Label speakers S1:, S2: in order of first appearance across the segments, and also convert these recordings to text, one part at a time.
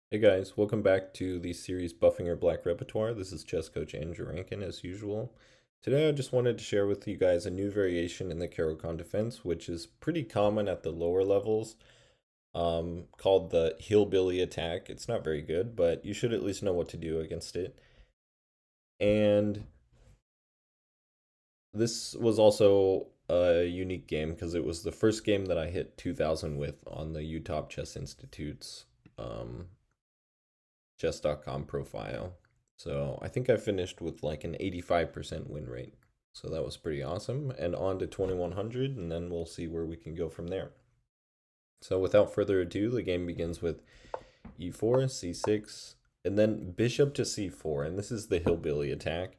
S1: Hey guys, welcome back to the series Buffing Your Black Repertoire. This is chess coach Andrew Rankin as usual. Today I just wanted to share with you guys a new variation in the Caro defense, which is pretty common at the lower levels, called the Hillbilly attack. It's not very good, but you should at least know what to do against it. And this was also a unique game because it was the first game that I hit 2000 with on the Utah Chess Institute's um, chess.com profile. So I think I finished with like an 85% win rate. So that was pretty awesome. And on to 2100, and then we'll see where we can go from there. So without further ado, the game begins with e4, c6, and then bishop to c4. And this is the hillbilly attack.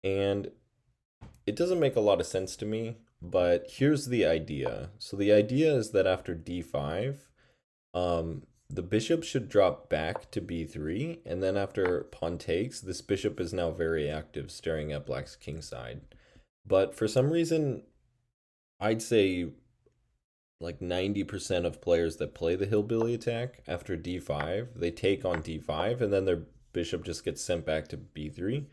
S1: And it doesn't make a lot of sense to me, but here's the idea. So the idea is that after d5, the bishop should drop back to b3, and then after pawn takes, this bishop is now very active, staring at black's king side. But for some reason, I'd say like 90% of players that play the hillbilly attack after d5, they take on d5, and then their bishop just gets sent back to b3.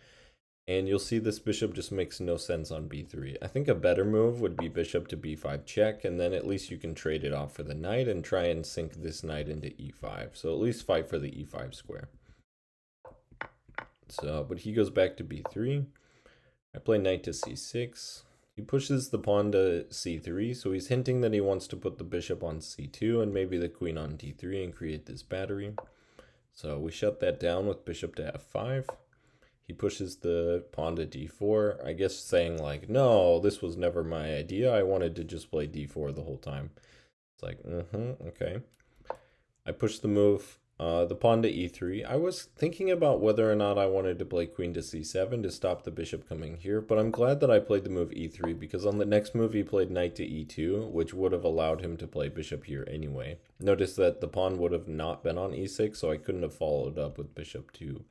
S1: And you'll see this bishop just makes no sense on b3. I think a better move would be bishop to b5 check, and then at least you can trade it off for the knight and try and sink this knight into e5. So at least fight for the e5 square. So, but he goes back to b3. I play knight to c6. He pushes the pawn to c3, so he's hinting that he wants to put the bishop on c2 and maybe the queen on d3 and create this battery. So we shut that down with bishop to f5. He pushes the pawn to d4, I guess saying like, no, this was never my idea. I wanted to just play d4 the whole time. It's like, okay. I push the move, the pawn to e3. I was thinking about whether or not I wanted to play queen to c7 to stop the bishop coming here, but I'm glad that I played the move e3 because on the next move he played knight to e2, which would have allowed him to play bishop here anyway. Notice that the pawn would have not been on e6, so I couldn't have followed up with bishop to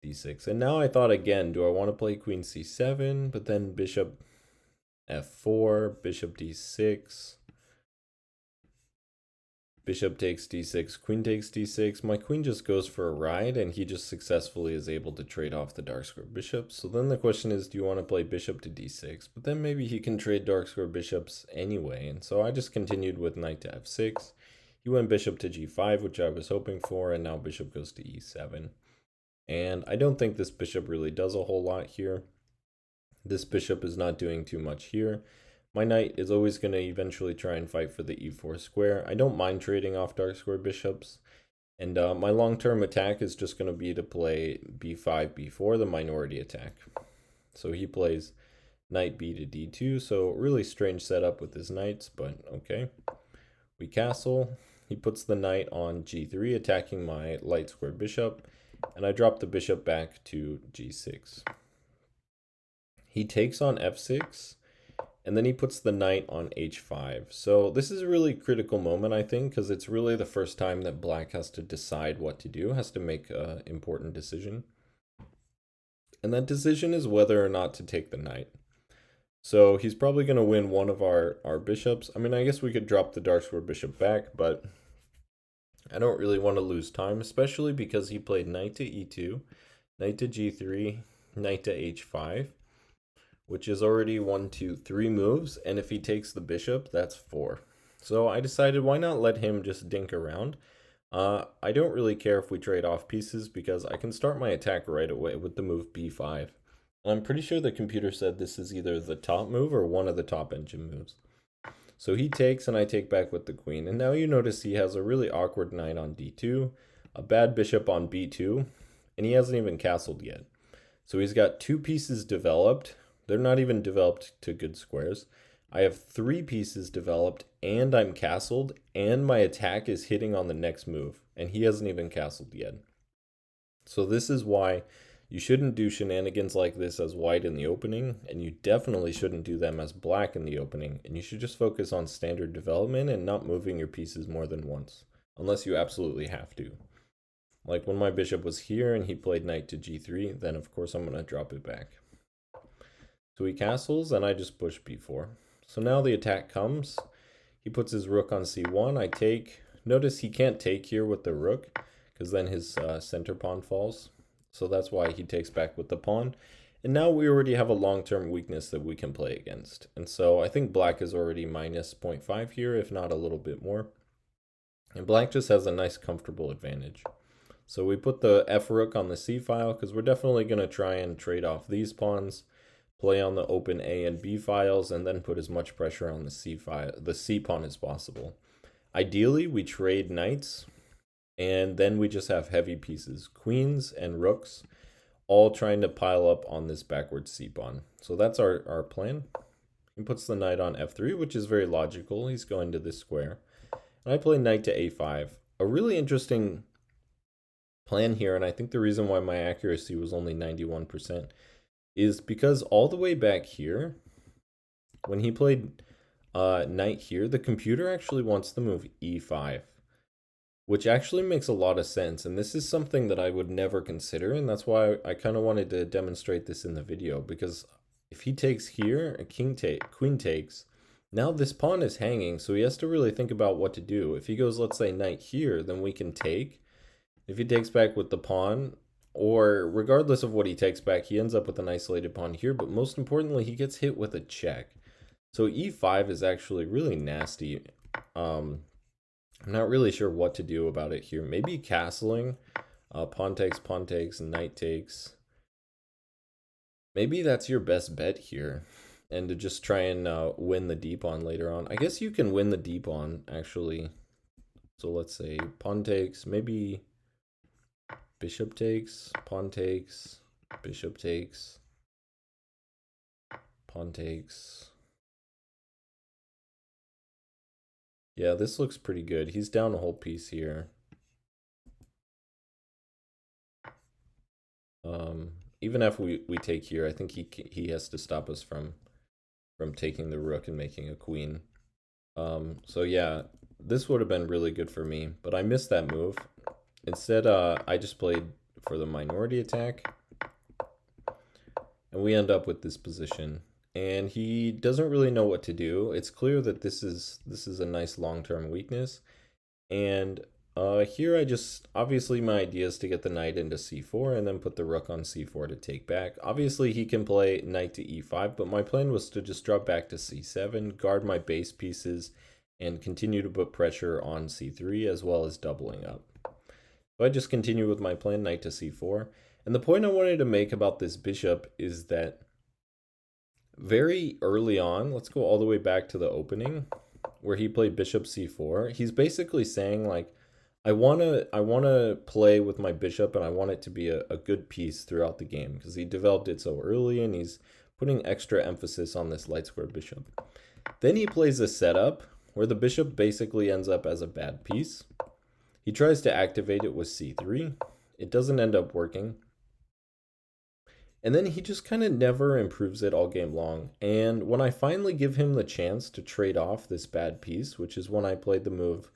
S1: d6. And now I thought again, do I want to play queen c7, but then bishop f4, bishop d6, bishop takes d6, queen takes d6. My queen just goes for a ride, and he just successfully is able to trade off the dark square bishops. So then the question is, do you want to play bishop to d6? But then maybe he can trade dark square bishops anyway. And so I just continued with knight to f6. He went bishop to g5, which I was hoping for, and now bishop goes to e7. And I don't think this bishop really does a whole lot here. This bishop is not doing too much here. My knight is always going to eventually try and fight for the e4 square. I don't mind trading off dark square bishops. And my long-term attack is just going to be to play b5, b4, the minority attack. So he plays knight b to d2. So really strange setup with his knights, but okay. We castle. He puts the knight on g3, attacking my light square bishop. And I drop the bishop back to g6. He takes on f6, and then he puts the knight on h5. So this is a really critical moment, I think, because it's really the first time that black has to decide what to do, has to make an important decision. And that decision is whether or not to take the knight. So he's probably going to win one of our bishops. I mean, I guess we could drop the dark square bishop back, but I don't really want to lose time, especially because he played knight to e2, knight to g3, knight to h5, which is already 1, 2, 3 moves, and if he takes the bishop, that's 4. So I decided why not let him just dink around. I don't really care if we trade off pieces because I can start my attack right away with the move b5. I'm pretty sure the computer said this is either the top move or one of the top engine moves. So he takes and I take back with the queen. And now you notice he has a really awkward knight on d2, a bad bishop on b2, and he hasn't even castled yet. So he's got 2 pieces developed. They're not even developed to good squares. I have 3 pieces developed and I'm castled and my attack is hitting on the next move and he hasn't even castled yet. So this is why you shouldn't do shenanigans like this as white in the opening, and you definitely shouldn't do them as black in the opening, and you should just focus on standard development and not moving your pieces more than once, unless you absolutely have to. Like when my bishop was here and he played knight to g3, then of course I'm going to drop it back. So he castles and I just push b4. So now the attack comes. He puts his rook on c1, I take. Notice he can't take here with the rook, because then his center pawn falls. So that's why he takes back with the pawn. And now we already have a long-term weakness that we can play against. And so I think black is already minus 0.5 here, if not a little bit more. And black just has a nice comfortable advantage. So we put the F rook on the C file because we're definitely going to try and trade off these pawns, play on the open A and B files, and then put as much pressure on the C pawn as possible. Ideally, we trade knights, and then we just have heavy pieces, queens and rooks, all trying to pile up on this backward C pawn. So that's our plan. He puts the knight on F3, which is very logical. He's going to this square. And I play knight to A5. A really interesting plan here, and I think the reason why my accuracy was only 91% is because all the way back here, when he played knight here, the computer actually wants to move E5, which actually makes a lot of sense. And this is something that I would never consider, and that's why I kind of wanted to demonstrate this in the video, because if he takes here, queen takes, now this pawn is hanging, so he has to really think about what to do. If he goes, let's say, knight here, then we can take. If he takes back with the pawn, or regardless of what he takes back, he ends up with an isolated pawn here, but most importantly, he gets hit with a check. So E5 is actually really nasty. I'm not really sure what to do about it here. Maybe castling, pawn takes, knight takes. Maybe that's your best bet here, and to just try and win the d pawn later on. I guess you can win the d pawn, actually. So let's say pawn takes, maybe bishop takes, pawn takes, bishop takes, pawn takes. Yeah, this looks pretty good. He's down a whole piece here. Even if we take here, I think he has to stop us from taking the rook and making a queen. So yeah, this would have been really good for me, but I missed that move. Instead, I just played for the minority attack, and we end up with this position. And he doesn't really know what to do. It's clear that this is a nice long-term weakness. And here I just, obviously my idea is to get the knight into c4 and then put the rook on c4 to take back. Obviously he can play knight to e5, but my plan was to just drop back to c7, guard my base pieces, and continue to put pressure on c3 as well as doubling up. So I just continue with my plan, knight to c4. And the point I wanted to make about this bishop is that very early on, let's go all the way back to the opening where he played bishop c4. He's basically saying, like, I want to play with my bishop, and I want it to be a good piece throughout the game, because he developed it so early and he's putting extra emphasis on this light square bishop. Then he plays a setup where the bishop basically ends up as a bad piece. He tries to activate it with c3. It doesn't end up working. And then he just kind of never improves it all game long. And when I finally give him the chance to trade off this bad piece, which is when I played the move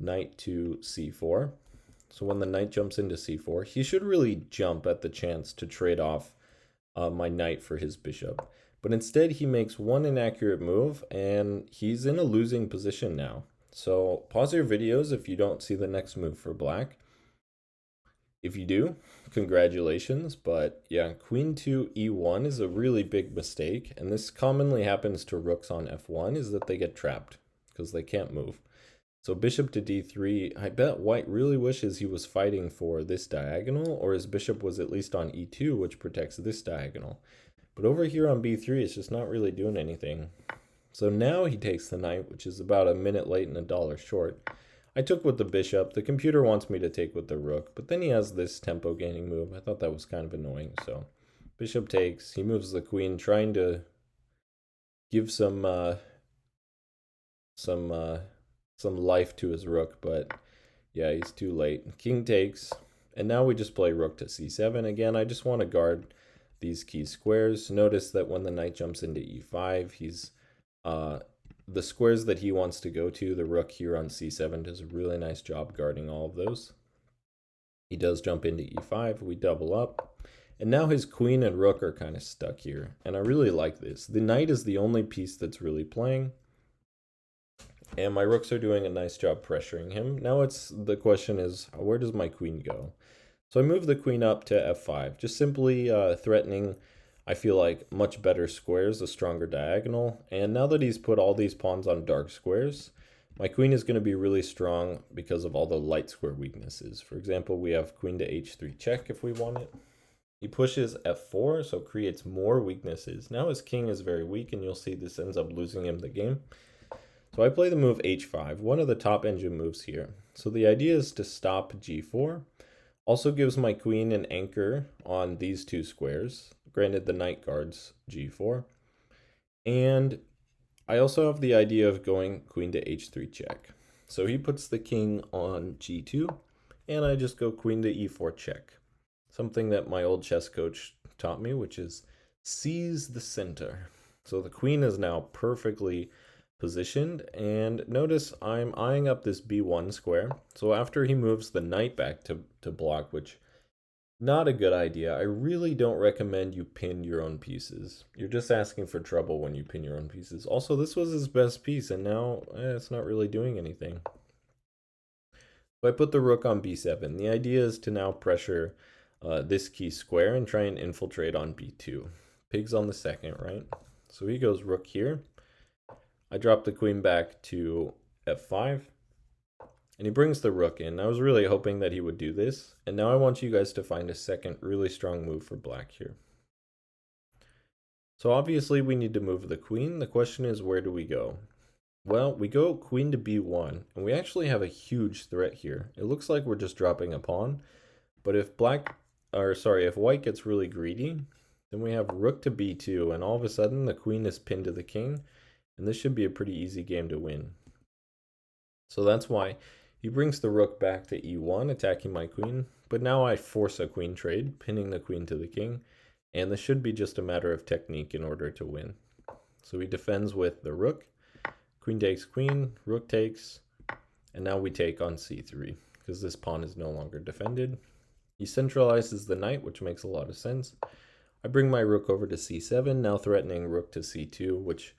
S1: knight to c4. So when the knight jumps into c4, he should really jump at the chance to trade off my knight for his bishop. But instead he makes one inaccurate move and he's in a losing position now. So pause your videos if you don't see the next move for black. If you do, congratulations, but yeah, queen to e1 is a really big mistake, and this commonly happens to rooks on f1, is that they get trapped because they can't move. So bishop to d3, I bet white really wishes he was fighting for this diagonal, or his bishop was at least on e2, which protects this diagonal. But over here on b3, it's just not really doing anything. So now he takes the knight, which is about a minute late and $1 short. I took with the bishop. The computer wants me to take with the rook, but then he has this tempo gaining move. I thought that was kind of annoying. So bishop takes. He moves the queen, trying to give some life to his rook, but yeah, he's too late. King takes, and now we just play rook to c7. Again, I just want to guard these key squares. Notice that when the knight jumps into e5, he's the squares that he wants to go to, the rook here on c7 does a really nice job guarding all of those. He does jump into e5, we double up, and now his queen and rook are kind of stuck here, and I really like this. The knight is the only piece that's really playing, And my rooks are doing a nice job pressuring him. Now the question is, where does my queen go? So I move the queen up to f5, just simply threatening, I feel like, much better squares, a stronger diagonal. And now that he's put all these pawns on dark squares, my queen is going to be really strong because of all the light square weaknesses. For example, we have queen to h3 check if we want it. He pushes f4, so creates more weaknesses. Now his king is very weak, and you'll see this ends up losing him the game. So I play the move h5, one of the top engine moves here. So the idea is to stop g4. Also gives my queen an anchor on these two squares. Granted, the knight guards g4. And I also have the idea of going queen to h3 check. So he puts the king on g2, and I just go queen to e4 check. Something that my old chess coach taught me, which is seize the center. So the queen is now perfectly positioned, and notice I'm eyeing up this b1 square. So after he moves the knight back to block, which not a good idea. I really don't recommend you pin your own pieces. You're just asking for trouble when you pin your own pieces. Also, this was his best piece, and now it's not really doing anything. So I put the rook on b7. The idea is to now pressure this key square and try and infiltrate on b2. Pig's on the second, right? So he goes rook here. I drop the queen back to f5. And he brings the rook in. I was really hoping that he would do this. And now I want you guys to find a second really strong move for black here. So obviously we need to move the queen. The question is, where do we go? Well, we go queen to b1, and we actually have a huge threat here. It looks like we're just dropping a pawn, but if if white gets really greedy, then we have rook to b2, and all of a sudden the queen is pinned to the king, and this should be a pretty easy game to win. So that's why he brings the rook back to e1, attacking my queen, but now I force a queen trade, pinning the queen to the king, and this should be just a matter of technique in order to win. So he defends with the rook, queen takes queen, rook takes, and now we take on c3, because this pawn is no longer defended. He centralizes the knight, which makes a lot of sense. I bring my rook over to c7, now threatening rook to c2, which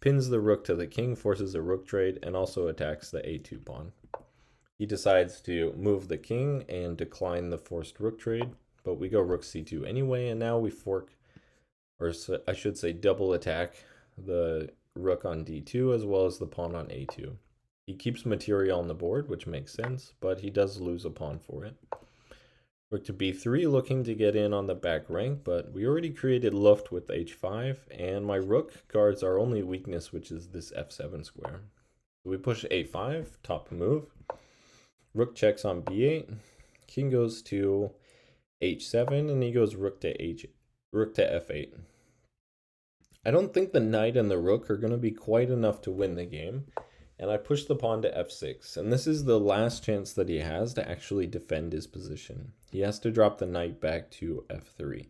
S1: pins the rook to the king, forces a rook trade, and also attacks the a2 pawn. He decides to move the king and decline the forced rook trade, but we go rook c2 anyway, and now we fork, or I should say double attack the rook on d2 as well as the pawn on a2. He keeps material on the board, which makes sense, but he does lose a pawn for it. Rook to b3, looking to get in on the back rank, but we already created luft with h5, and my rook guards our only weakness, which is this f7 square. So we push a5, top move. Rook checks on b8. King goes to h7, and he goes rook to f8. I don't think the knight and the rook are going to be quite enough to win the game, and I push the pawn to f6. And this is the last chance that he has to actually defend his position. He has to drop the knight back to f3,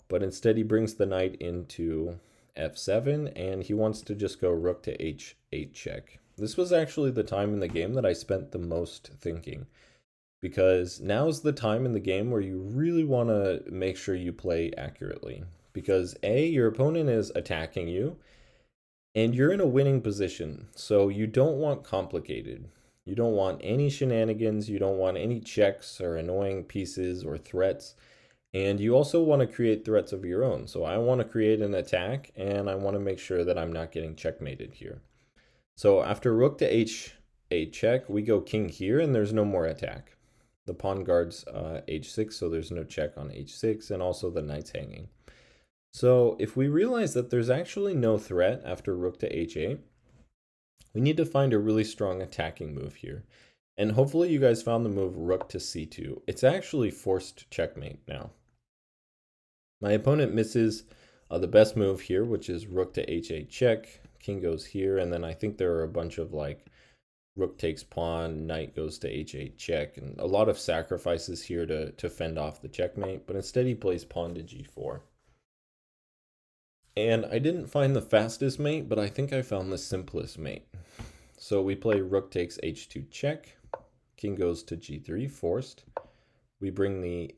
S1: but instead he brings the knight into f7, and he wants to just go rook to h8 check. This was actually the time in the game that I spent the most thinking, because now's the time in the game where you really want to make sure you play accurately, because your opponent is attacking you, and you're in a winning position, so you don't want complicated. You don't want any shenanigans, you don't want any checks or annoying pieces or threats, and you also want to create threats of your own. So I want to create an attack, and I want to make sure that I'm not getting checkmated here. So after rook to h8 check, we go king here, and there's no more attack. The pawn guards h6, so there's no check on h6, and also the knight's hanging. So if we realize that there's actually no threat after rook to h8, we need to find a really strong attacking move here. And hopefully you guys found the move rook to c2. It's actually forced checkmate now. My opponent misses the best move here, which is rook to h8 check. King goes here, and then I think there are a bunch of like rook takes pawn, knight goes to h8 check, and a lot of sacrifices here to fend off the checkmate, but instead he plays pawn to g4. And I didn't find the fastest mate, but I think I found the simplest mate. So we play rook takes h2 check, king goes to g3, forced. We bring the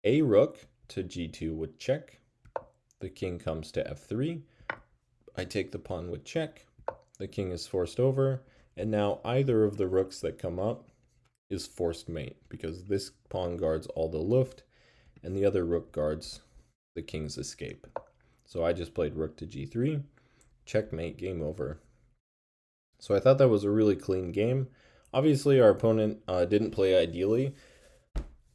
S1: a rook to g2 with check. The king comes to f3. I take the pawn with check. The king is forced over, And now either of the rooks that come up is forced mate, because this pawn guards all the luft, and the other rook guards the king's escape. So I just played rook to g3, checkmate, game over. So I thought that was a really clean game. Obviously, our opponent didn't play ideally,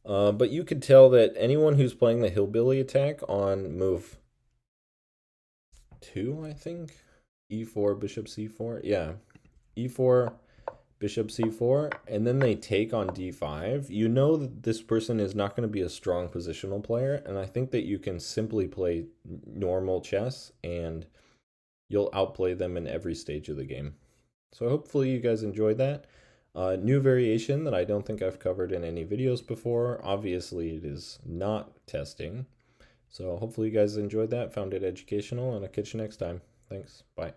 S1: but you could tell that anyone who's playing the hillbilly attack on move 2, I think, e4, bishop c4, yeah, e4, bishop c4, and then they take on d5, you know that this person is not going to be a strong positional player, and I think that you can simply play normal chess and you'll outplay them in every stage of the game. So hopefully you guys enjoyed that. New variation that I don't think I've covered in any videos before. Obviously it is not testing. So hopefully you guys enjoyed that, found it educational, and I'll catch you next time. Thanks, bye.